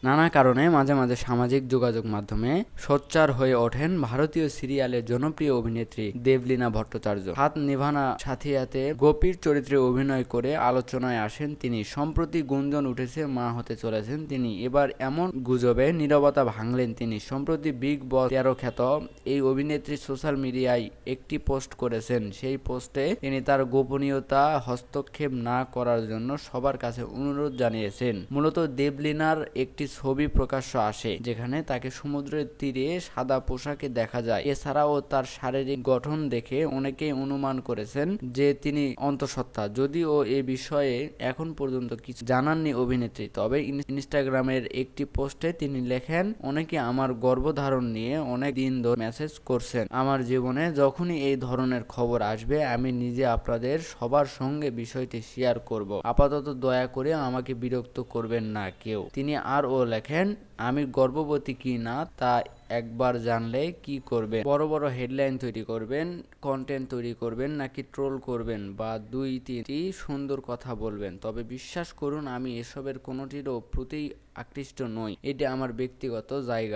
নানা কারণে মাঝে মাঝে সামাজিক যোগাযোগ মাধ্যমে সোচ্চার হয়ে ওঠেন ভারতীয় সিরিয়ালের জনপ্রিয় অভিনেত্রী দেবলীনা ভট্টাচার্য। হাত নিভানা সাথিয়াতে গোপীর চরিত্রে অভিনয় করে আলোচনায় আসেন তিনি। সম্প্রতি গুঞ্জন উঠেছে মা হতে চলেছেন তিনি। এবার এমন গুজবে নীরবতা ভাঙলেন তিনি। সম্প্রতি বিগ বস 13 খ্যাত এই অভিনেত্রী সোশ্যাল মিডিয়ায় একটি পোস্ট করেছেন। সেই পোস্টে তিনি তার গোপনীয়তা হস্তক্ষেপ না করার জন্য সবার কাছে অনুরোধ জানিয়েছেন। মূলত দেবলীনার একটি ছবি প্রকাশ্য আসে যেখানে তাকে সমুদ্রের তীরে সাদা পোশাকে দেখা যায়। এছাড়াও তার শারীরিক গঠন দেখে অনেকেই অনুমান করেছেন যে তিনি অন্তঃসত্ত্বা। যদিও এ বিষয়ে এখন পর্যন্ত কিছু জানাননি অভিনেত্রী। তবে ইনস্টাগ্রামের একটি পোস্টে তিনি লেখেন, অনেকে আমার গর্ভধারণ নিয়ে অনেক দিন ধরে মেসেজ করছেন। আমার জীবনে যখনই এই ধরনের খবর আসবে আমি নিজে আপনাদের সবার সঙ্গে বিষয়টি শেয়ার করব। আপাতত দয়া করে আমাকে বিরক্ত করবেন না কেউ। তিনি আরও লেখেন, আমি গর্ভবতী কি না তা একবার জানলে কি করবেন? বড় বড় হেডলাইন তৈরি করবেন, কন্টেন্ট তৈরি করবেন, নাকি ট্রোল করবেন বা দুই তিনটি সুন্দর কথা বলবেন? তবে বিশ্বাস করুন আমি এসবের কোনোটিরও প্রতি আকৃষ্ট নই। এটি আমার ব্যক্তিগত জায়গা।